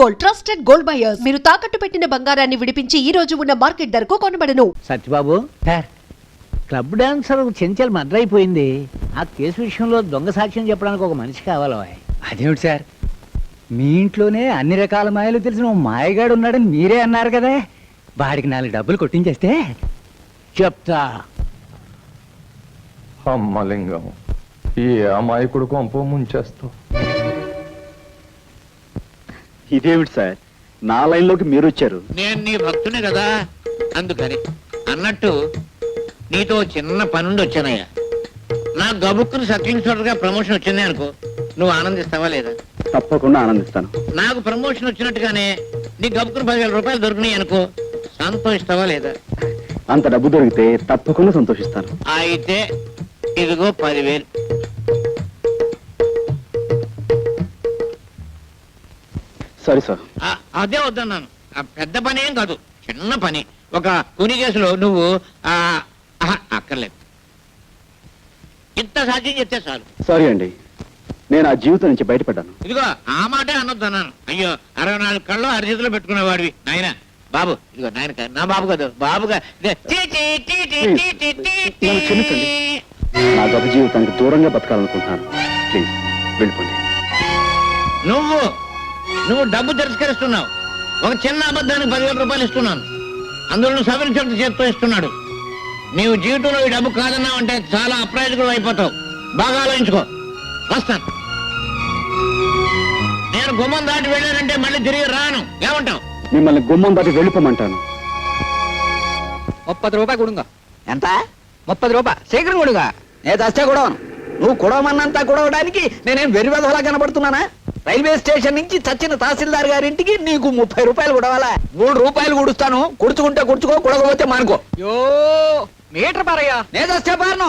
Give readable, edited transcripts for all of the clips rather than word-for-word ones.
Gold, trusted gold buyers. మీరు తాకట్టు పెట్టిన బంగారాన్ని విడిపించి ఈ రోజు ఉన్న మార్కెట్ ధరకు కొనబడను. Satyababu, club dancer Chenchal murder అయిపోయింది. ఆ కేసు విషయంలో దొంగ సాక్ష్యం చెప్పడానికి ఒక మనిషి కావాలి. అదేమిటి సార్, మీ ఇంట్లోనే అన్ని రకాల మాయలు తెలిసిన ఓ మాయగాడు ఉన్నాడని మీరే అన్నారు కదా. వాడికి 4 డబ్బులు కొట్టించేస్తే చెప్తా. అమ్మలింగం, ఈ అమాయకుడు కొంప ముంచేస్తావు. ఇదేమిటి సార్, నా లైన్లోకి మీరు వచ్చారు? నేను నీ భక్తునే కదా, అందుకని. అన్నట్టు నీతో చిన్న పనుండి వచ్చానయ్యా. నా గబుక్కుని సర్కిల్ ప్రమోషన్ వచ్చింది అనుకో, నువ్వు ఆనందిస్తావా లేదా? తప్పకుండా ఆనందిస్తాను. నాకు ప్రమోషన్ వచ్చినట్టుగానే నీ గబుక్కుని 10,000 రూపాయలు దొరికినాయి అనుకో, సంతోషిస్తావా లేదా? అంత డబ్బు దొరికితే తప్పకుండా సంతోషిస్తాను. అయితే ఇదిగో 10,000. సరే సార్. అదే వద్దన్నాను. పెద్ద పని ఏం కాదు, చిన్న పని. ఒక కూని కేసులో నువ్వు అక్కర్లేదు, ఇంత సాధ్యం చెప్తే చాలు. సారీ అండి, నేను ఆ జీవితం నుంచి బయటపడ్డాను. ఇదిగో ఆ మాటే అనొద్దన్నాను. అయ్యో, 64 కళ్ళు అరిచేతిలో పెట్టుకునేవాడివి నాయన. బాబు, ఇదిగో నాయన, నా బాబు కదా, బాబుగా. నన్ను క్షమించండి, నా గొప్ప జీవితానికి దూరంగా బతకాలనుకుంటున్నాను. ప్లీజ్ వెళ్ళిపోండి. నువ్వు డబ్బు తిరస్కరిస్తున్నావు. ఒక చిన్న అబద్ధానికి 10,000 రూపాయలు ఇస్తున్నాను, అందులో నువ్వు సవరించడం చేత్తో ఇస్తున్నాడు. నీవు జీవితంలో ఈ డబ్బు కాదన్నావు అంటే చాలా అప్రయోజకుడు అయిపోతావు. బాగా ఆలోచించుకో. వస్తాను. నేను గుమ్మం దాటి వెళ్ళానంటే మళ్ళీ తిరిగి రాను. ఏమంటావు? మిమ్మల్ని గుమ్మం దాటి వెళ్ళిపోమంటాను. 30 రూపాయలు కొడుగా. ఎంత? 30 రూపాయలు శీఘ్రం కొడుగా. నేను చస్తే కొడవను. నువ్వు కొడవమన్నంతా కొడవడానికి నేనేం వెర్రివెధలా కనబడుతున్నానా? రైల్వే స్టేషన్ నుంచి చచ్చిన తహసీల్దార్ గారింటికి నీకు 30 రూపాయలు కొడవాలా? 3 రూపాయలు కొడుస్తాను. కుడుచుకుంటే కుడుచుకో, కొడకపోతే మానుకో. యో మీటర్ పారయ్యా. నేను చస్తే పారను.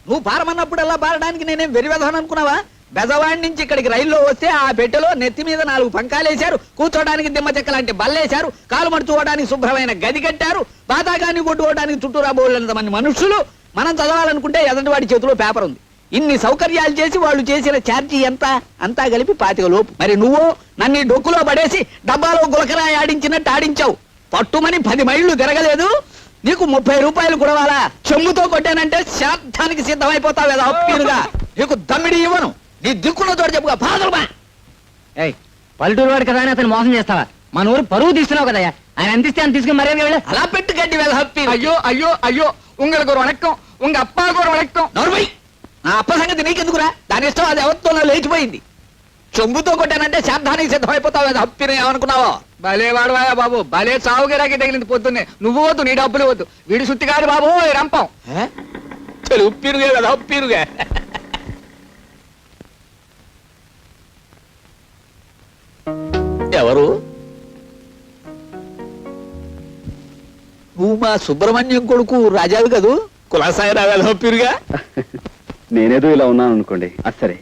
నువ్వు పారమన్నప్పుడల్లా పారడానికి నేనేం వెర్రివెధని అనుకున్నావా? బెజవాడి నుంచి ఇక్కడికి రైల్లో వస్తే ఆ పెట్టెలో నెత్తి మీద 4 పంకాలేశారు, కూర్చోడానికి దిమ్మ చెక్క లాంటి బల్లేశారు, కాలు మడుచుకోవడానికి శుభ్రమైన గది కట్టారు, బాతాగాన్ని కొట్టుకోవడానికి చుట్టూరా బోళ్ళంత మంది మనుషులు. మనం చదవాలనుకుంటే ఎదంటి వాడి చేతిలో పేపర్ ఉంది. ఇన్ని సౌకర్యాలు చేసి వాళ్ళు చేసిన ఛార్జీ ఎంత? అంతా కలిపి 25 లోపు. మరి నువ్వు నన్ను డొక్కులో పడేసి డబ్బాలో గులకరాయి ఆడించినట్టు ఆడించావు. పట్టుమని 10 మైళ్ళు తిరగలేదు, నీకు 30 రూపాయలు కొడవాలా? చెమ్ముతో కొట్టానంటే శాంతానికి సిద్ధమైపోతావు కదా అప్పీరుగా. నీకు దమ్మిడి ఇవ్వను. నీ దిక్కున్న తోడు చెప్పుగా. పాదరుమా. పల్లెటూరు వాడు కదా అని అతను మోసం చేస్తావా? మన ఊరు పరువు తీస్తున్నావు కదా. ఆయన అందిస్తే అని తీసుకుని మర్యాద వెళ్ళి అలా పెట్టు గడ్డి వేళ హప్పి. అయ్యో అయ్యో అయ్యో, ఉంగళకు ఒక వణక్కం, ఉంగ అప్పాకు ఒక వణక్కం. నోర్మై, నా అప్ప సంగతి నీకెందుకురా? దాని ఇష్టం, అది ఎవరితో లేచిపోయింది. చెంబుతో కొట్టానంటే శాంతానికి సిద్ధమైపోతావు కదా హప్పిని. ఏమనుకున్నావో? భలే వాడవాయా బాబు, భలే చావుగిరాకి తగిలింది పొద్దున్నే. నువ్వు వద్దు, నీ డబ్బులు వద్దు. వీడి సుత్తి కాదు బాబు రంపం. ఉప్పిరుగే కదా ఉప్పిరుగా. ఎవరు? నువ్వు మా సుబ్రహ్మణ్యం కొడుకు రాజావి కదూ? కులాసాయి రావేలా పిరుగా. నేనేదో ఇలా ఉన్నాను అనుకోండి. సరే,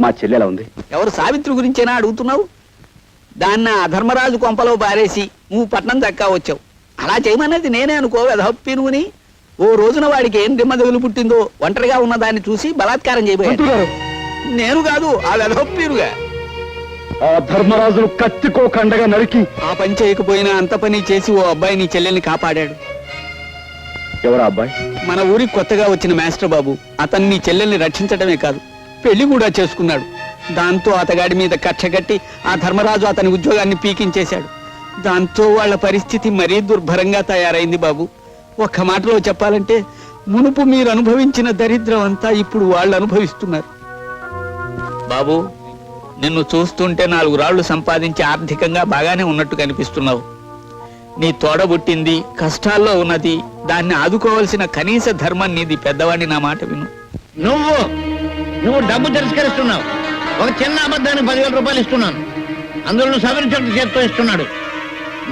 మా చెల్లి ఎలా ఉంది? ఎవరు? సావిత్రి గురించేనా అడుగుతున్నావు? దాన్ని అధర్మరాజు కొంపలో బారేసి నువ్వు పట్నం దక్కా వచ్చావు. అలా చేయమన్నది నేనే అనుకో వెధప్పినుని. ఓ రోజున వాడికి ఏం దిమ్మదగులు పుట్టిందో ఒంటరిగా ఉన్న దాన్ని చూసి బలాత్కారం చేయబోయాడు. నేను కాదు, ఆ వెధప్పిరుగా. ఆ ధర్మరాజును కత్తికో కండగా నరికి ఆ పని చేయకపోయినా అంత పని చేసి ఓ అబ్బాయి నీ చెల్లెల్ని కాపాడాడు. ఎవరా అబ్బాయి? మన ఊరికి కొత్తగా వచ్చిన మాస్టర్ బాబు. అతన్ని నీ చెల్లెల్ని రక్షించడమే కాదు, పెళ్లి కూడా చేసుకున్నాడు. దాంతో అతగాడి మీద కక్ష కట్టి ఆ ధర్మరాజు అతని ఉద్యోగాన్ని పీకించేశాడు. దాంతో వాళ్ళ పరిస్థితి మరీ దుర్భరంగా తయారైంది బాబు. ఒక్క మాటలో చెప్పాలంటే మునుపు మీరు అనుభవించిన దరిద్రం అంతా ఇప్పుడు వాళ్ళు అనుభవిస్తున్నారు. బాబు, నిన్ను చూస్తుంటే 4 రాళ్లు సంపాదించి ఆర్థికంగా బాగానే ఉన్నట్టు కనిపిస్తున్నావు. నీ తోడబుట్టింది కష్టాల్లో ఉన్నది, దాన్ని ఆదుకోవాల్సిన కనీస ధర్మం నీది. పెద్దవాడిని నా మాట విను. నువ్వు డబ్బు తిరస్కరిస్తున్నావు. ఒక చిన్న అబద్ధానికి 10,000 రూపాయలు ఇస్తున్నాను, అందులో నువ్వు సవరించడం చేత్తో ఇస్తున్నాడు.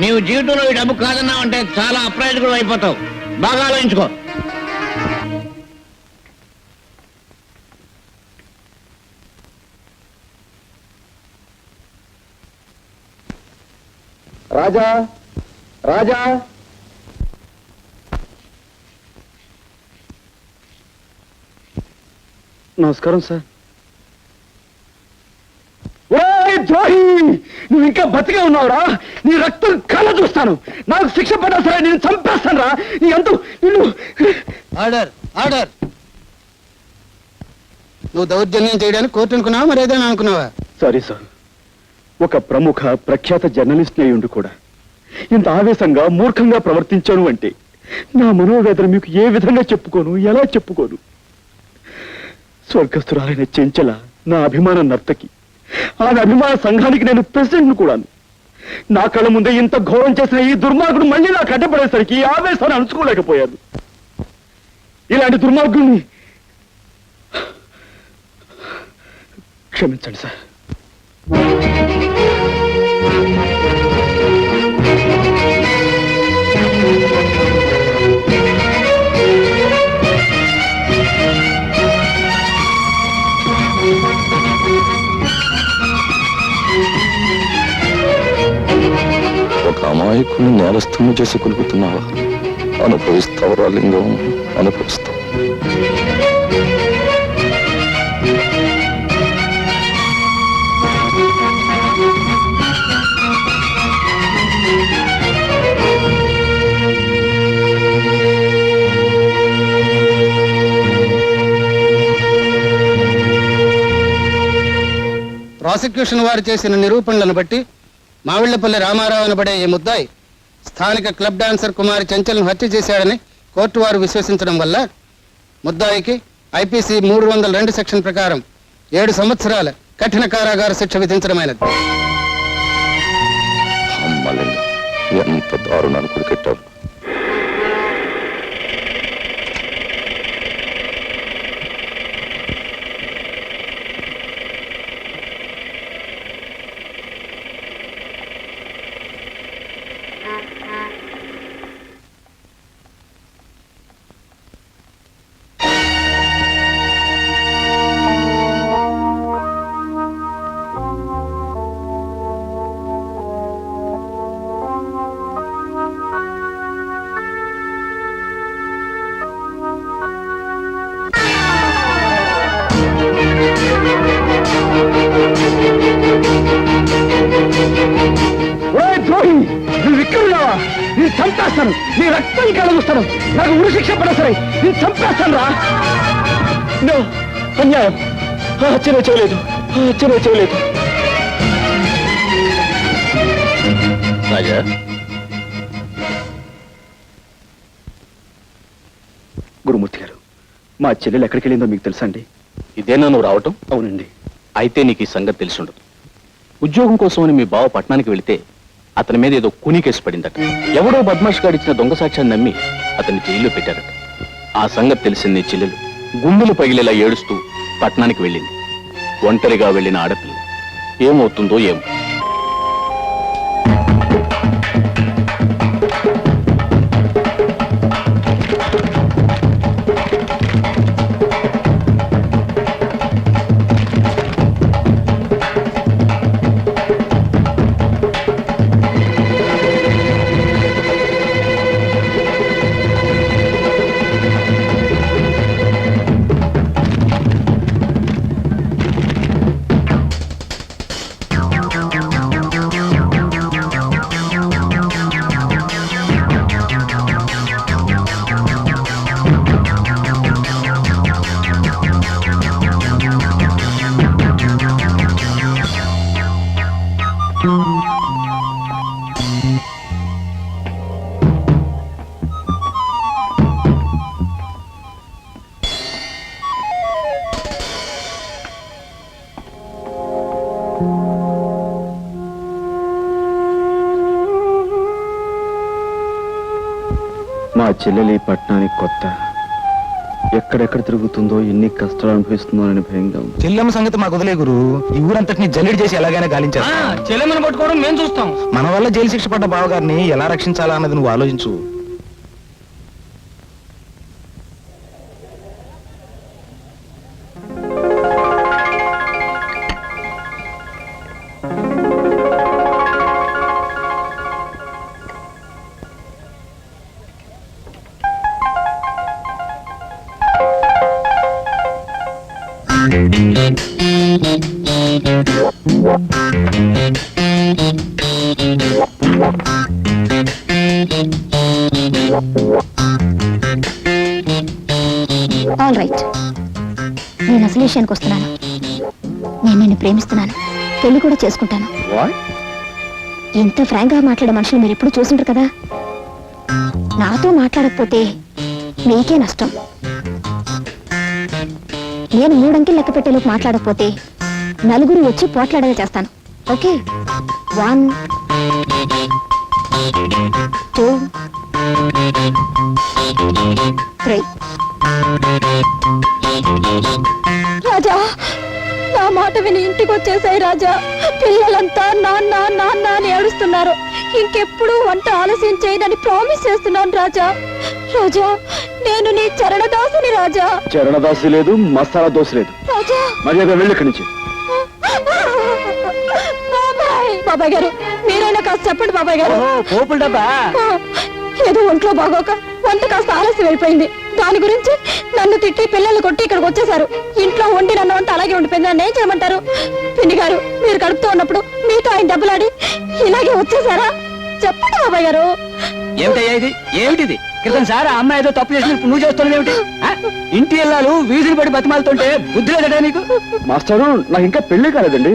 నీవు జీవితంలో ఈ డబ్బు కాదన్నావు అంటే చాలా అప్రయోజకుడు అయిపోతావు. బాగా ఆలోచించుకో. రాజా, రాజా, నమస్కారం సార్. ద్రోహి, నువ్వు ఇంకా బతికే ఉన్నావురా, నీ రక్తం కళ్ళ చూస్తాను. నాకు శిక్ష పడ్డా సరే నేను చంపేస్తాను రా. నీ అంతు నిన్ను. Order order. నువ్వు దౌర్జన్యం చేయడానికి కోర్టు అనుకున్నావా మరి ఏదైనా అనుకున్నావా? సారీ సార్, ఒక ప్రముఖ ప్రఖ్యాత జర్నలిస్ట్ అయి ఉండి కూడా ఇంత ఆవేశంగా మూర్ఖంగా ప్రవర్తించాను అంటే నా మనోవేదన మీకు ఏ విధంగా చెప్పుకోను, ఎలా చెప్పుకోను. స్వర్గస్థురాలైన చెంచల నా అభిమాన నర్తకి, ఆమె అభిమాన సంఘానికి నేను ప్రెసిడెంట్ను కూడాను. నా కళ్ళ ముందే ఇంత ఘోరం చేసిన ఈ దుర్మార్గుడు మళ్ళీ నాకు అడ్డపడేసరికి ఈ ఆవేశాన్ని అణుచుకోలేకపోయాను. ఇలాంటి దుర్మార్గుడిని క్షమించండి సార్. ఒక అమాయకుని నేరస్తుని చేసి కొలుపుతున్నావా? అనుభవిస్తావురా లింగం, అనుభవిస్తావు. ప్రాసిక్యూషన్ వారు చేసిన నిరూపణలను బట్టి మావిళ్లపల్లి రామారావు అనబడే ఈ ముద్దాయి స్థానిక క్లబ్ డాన్సర్ కుమారి చెంచల్ను హత్య చేశాడని కోర్టు వారు విశ్వసించడం వల్ల ముద్దాయికి ఐపీసీ 302 సెక్షన్ ప్రకారం 7 సంవత్సరాల కఠిన కారాగార శిక్ష విధించడమైనది. అమ్మ లింగం, ఎంత దారుణాన్ని కొడుకెట్టారు. ద్రోహి, నువ్వు ఇక్కడున్నావా? నేను చంపేస్తాను, నీ రక్తం కలగుస్తాను. నాకు ఉరి శిక్ష పడ సరే నేను చంపేస్తాను రా. అన్యాయం, హత్యనే చేయలేదు, హత్యనే చేయలేదు. రాజా, గురుమూర్తి గారు, మా చెల్లెలు ఎక్కడికి వెళ్ళిందో మీకు తెలుసా అండి? ఇదేనా నువ్వు రావటం? అవునండి. అయితే నీకు ఈ సంగతి తెలిసి ఉండదు. ఉద్యోగం కోసమని మీ బావ పట్టణానికి వెళితే అతని మీద ఏదో కూనీ కేసు పడిందట. ఎవడో బద్మాష్ గాడిచ్చిన దొంగ సాక్ష్యాన్ని నమ్మి అతన్ని జైల్లో పెట్టారట. ఆ సంగతి తెలిసింది నీ చెల్లెలు గుండెలు పగిలేలా ఏడుస్తూ పట్టణానికి వెళ్ళింది. ఒంటరిగా వెళ్ళిన ఆడపిల్ల ఏమవుతుందో ఏమో. మా చెల్లెలి పట్టణానికి కొత్త, ఎక్కడెక్కడ తిరుగుతుందో, ఎన్ని కష్టాలు అనుభవిస్తుందో అని భయంగా ఉంది. చెల్లెమ్మ సంగతి మాకు వదిలే గురు. ఈ ఊరంతటిని జల్లెడి చేసి ఎలాగైనా గాలించారు. చెల్లెమ్మని పట్టుకోవడం మేము చూస్తాం. మన వల్ల జైలు శిక్ష పడ్డ బావగారిని ఎలా రక్షించాలా అన్నది నువ్వు ఆలోచించు. విషయానికి వస్తున్నాను. నేను నిన్ను ప్రేమిస్తున్నాను, పెళ్లి కూడా చేసుకుంటాను. ఇంత ఫ్రాంక్ గా మాట్లాడే మనుషులు మీరు ఎప్పుడు చూసుంటారు కదా. నాతో మాట్లాడకపోతే మీకే నష్టం. నేను 3 అంకెలు లెక్క పెట్టేలోపు మాట్లాడకపోతే నలుగురు వచ్చి పోట్లాడేలా చేస్తాను. ఓకే, 1 2 3. రాజా, నా మాట విని ఇంటికి వచ్చేసాయి రాజా. పిల్లలంతా నాన్న నాన్న అని ఏడుస్తున్నారు. ఇంకెప్పుడు వంట ఆలస్యం చేయనని ప్రామిస్ చేస్తున్నాను రాజా. రాజా, నేను నీ చరణదాసుని రాజా. చరణదాసి లేదు, మసాలా దోశ లేదు. రాజా, మర్యాద వెళ్ళి ఇక్కడి నుంచి. బాబాయ్ గారు, మీరైనా కాస్త చెప్పండి బాబాయ్ గారు. పోపుల డబ్బా ఏదో ఒంట్లో బాగోక వంట కాస్త ఆలస్యం అయిపోయింది. దాని గురించి నన్ను తిట్టి పిల్లల్ని కొట్టి ఇక్కడికి వచ్చేసారు. ఇంట్లో వండి నన్ను వంట అలాగే ఉండిపోయింది. నన్ను ఏం చేయమంటారు? పిన్ని గారు, మీరు కడుపుతూ ఉన్నప్పుడు మీతో ఆయన దెబ్బలాడి ఇలాగే వచ్చేసారా? చెప్పండి బాబాయ్ గారు. ఏమిటయ్యా ఇది? ఏమిటిది? క్రితం సార్ ఆ అమ్మాయి ఏదో తప్పు చేసిన నువ్వు చేస్తున్నావు ఏమిటి? ఇంటి ఇల్లాలు వీధిని పడి బతిమాలుతుంటే బుద్ధి లేదట నీకు? మాస్టారు, నాకు ఇంకా పెళ్లి కాలేదండి.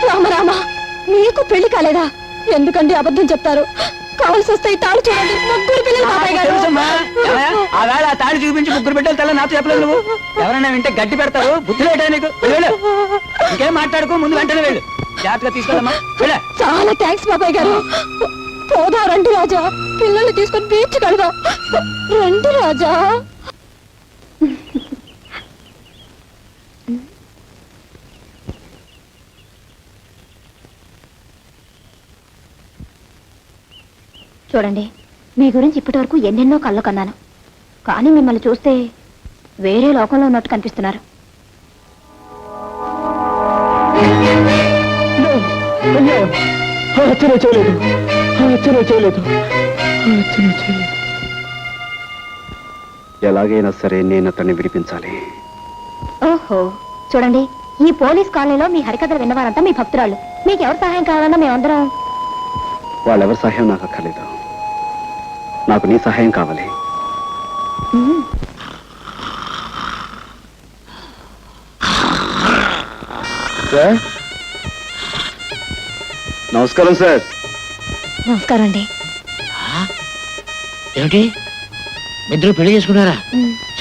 రామరామ, మీకు పెళ్లి కాలేదా? ఎందుకండి అబద్ధం చెప్తారు? కావాల్సి వస్తే ఈ తాళి చూడండి, 3 పిల్లలు బాబాయ్ గారు. తెలుసమ్మా, ఆ వేళ ఆ తాళి చూపించి 3 బిడ్డలు తెల్ల నాతో చెప్పలేదు నువ్వు. ఎవరైనా వింటే గట్టి పెడతారు. బుద్ధి లేట నీకు? వెళ్ళు, ఇంకేం మాట్లాడుకో, ముందు వెంటనే వెళ్ళు. జాగ్రత్తగా తీసుకోదమ్మా. చాలా థ్యాంక్స్ బాబాయ్ గారు. పోదా రండి రాజా, పిల్లల్ని తీసుకొని బీచ్ కడదాం. రండి రాజా. చూడండి, మీ గురించి ఇప్పటి వరకు ఎన్నెన్నో కళ్ళు కన్నాను. కానీ మిమ్మల్ని చూస్తే వేరే లోకంలో ఉన్నట్టు కనిపిస్తున్నారు. ఎలాగైనా సరే నేను అతన్ని విడిపించాలి. ఓహో, చూడండి, ఈ పోలీస్ కాలనీలో మీ హరికథలు విన్నవారంతా మీ భక్తురాళ్ళు. మీకు ఎవరు సహాయం కావాలన్నా మేమందరం. వాళ్ళెవరి సహాయం నాకు అక్కర్లేదు. నాకు నీ సహాయం కావాలి. సార్, నమస్కారం సార్. నమస్కారం అండి. ఏమిటి, ఇద్దరు పెళ్లి చేసుకున్నారా?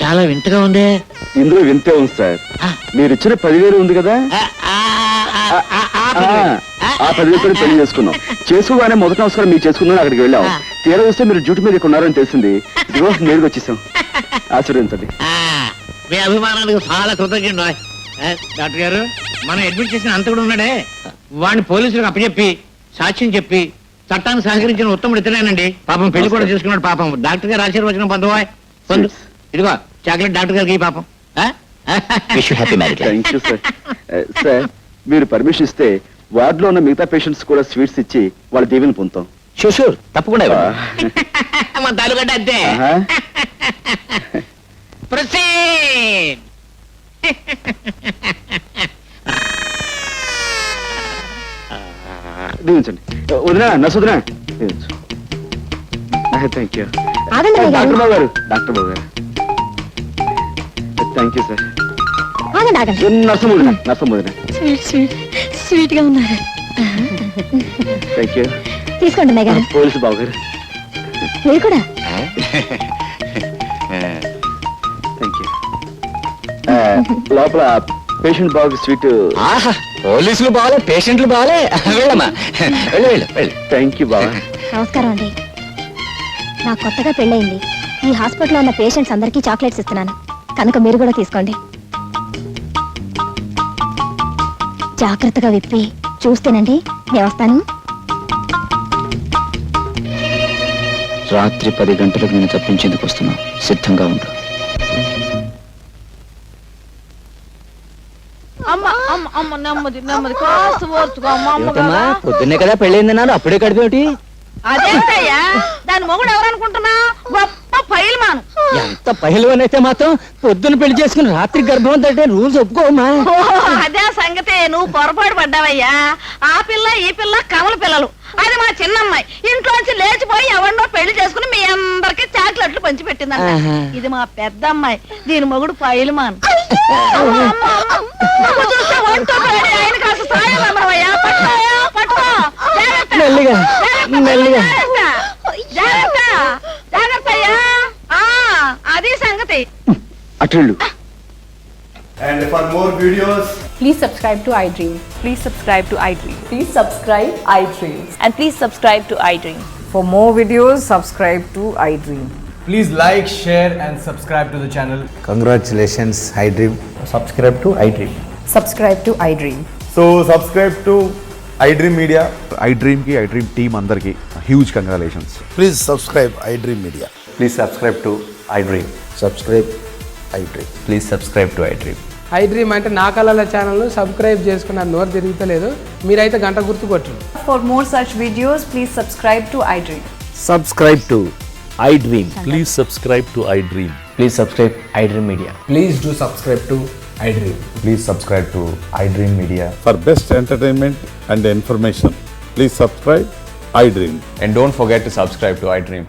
చాలా వింతగా ఉందే. ఇందులో వింతే ఉంది సార్. మీరు ఇచ్చిన 10,000 ఉంది కదా, ఆ 10,000 పెళ్లి చేసుకున్నాం. చేసుకోగానే మొదటి నమస్కారం మీరు చేసుకున్నాను. అక్కడికి వెళ్ళాం. తీరా వస్తే మీరు డ్యూటీ మీద ఉన్నారని తెలిసింది. ఇదిగో నేరుగా వచ్చేసాం. ఆశీర్వదించండి. మీ అభిమానానికి చాలా కృతజ్ఞుడు. డాక్టర్ గారు, మనం అడ్మిట్ చేసిన అంత కూడా ఉన్నాడే, వాడిని పోలీసులకు అప్పచెప్పి సాక్ష్యం చెప్పి చట్టాన్ని సహకరించిన ఉత్తముడు ఇతనేనండి. పాపం పెళ్లి కూడా చేసుకున్నాడు. పాపం డాక్టర్ గారు ఆశీర్వచనం పొందవా? పొందు. ఇదిగో చాక్లెట్ డాక్టర్ గారికి పాపం. Thank you sir. సార్, మీరు పర్మిషన్ ఇస్తే వార్డులో ఉన్న మిగతా పేషెంట్స్ కూడా స్వీట్స్ ఇచ్చి వాళ్ళ దీవెని పొందుతాం. షూర్, తప్పకుండా మా తాలూకంటే అంతే. Proceed. దీవించండి. వదినా, నర్సు వదినా, థ్యాంక్ యూ. డాక్టర్ బాబు గారు, డాక్టర్ బాబు గారు, థ్యాంక్ యూ సార్. నర్సం వదినా, నర్సం వదినా, స్వీట్ గా ఉన్నారు. Thank you. తీసుకోండి అన్నయ్య గారు. పోలీసు బాబు గారు, మీరు కూడా. Thank you. లోపల పేషెంట్ బాబుకి స్వీట్. పోలీసులు బాగాలే, పేషెంట్లు బాగాలే. వెళ్ళమ్మా, వెళ్ళు వెళ్ళు వెళ్ళు. థ్యాంక్ యూ బాబా. నమస్కారం అండి. నాకు కొత్తగా పెళ్ళయింది. ఈ హాస్పిటల్లో ఉన్న పేషెంట్స్ అందరికీ చాక్లెట్స్ ఇస్తున్నాను, కనుక మీరు కూడా తీసుకోండి. జాగ్రత్తగా విప్పి చూస్తేనండి. నేను వస్తాను. రాత్రి 10 గంటలకు నేను తప్పించేందుకు వస్తున్నా. సిద్ధంగా ఉండు. పొద్దున్నే కదా పెళ్ళైంది నాను, అప్పుడే కడిపేమిటి? అదేమిటయ్యా, దాని మొగుడు ఎవరనుకుంటున్నా? గొప్ప పైల్మాన్. ఎంత పహిల్వాన్ మాత్రం పొద్దున పెళ్లి చేసుకుని రాత్రి గర్భం అంటే రూల్స్ ఒప్పుకోమా? అదే సంగతే, నువ్వు పొరపాటు పడ్డావయ్యా. ఆ పిల్ల ఈ పిల్ల కమల పిల్లలు. అది మా చిన్నమ్మాయి ఇంట్లోంచి లేచిపోయి ఎవరినో పెళ్లి చేసుకుని మీ అందరికి చాక్లెట్లు పంచి పెట్టిందంట. ఇది మా పెద్ద అమ్మాయి, దీని మొగుడు పైల్మాన్. నువ్వు చూస్తే ఒంటో పేడి, ఆయన కాస్త సాయం అమ్మవయ్యా. పట్టుకోయా, పట్టుకో. జాగ్రత్త. మెల్లిగా, జాగ్రత్త, మెల్లిగా. జాగ్రత్త, జాగ్రత్త అయ్యా. అది సంగతి. అటుళ్ళు And for more videos, Please subscribe to iDream. Please subscribe to iDream. Please subscribe iDream. And please subscribe to iDream. For more videos, subscribe to iDream. please like, share and subscribe to the channel. Congratulations iDream. Subscribe to iDream. Subscribe to iDream. So subscribe to iDream Media. iDream team అందరికి huge congratulations. Please subscribe iDream Media. Please subscribe to iDream. Subscribe iDream. Please subscribe to iDream. iDream అంటే నా కళల ఛానల్ను subscribe చేసుకున్న నోరు తిరుగుతలేదు. మీరైతే గంట గుర్తు కొట్టండి. For more such videos, please subscribe to iDream. Subscribe to iDream. Please subscribe to iDream. Please subscribe iDream media. Please do subscribe to iDream. Please subscribe to iDream media. For best entertainment and information please subscribe iDream. And don't forget to subscribe to iDream.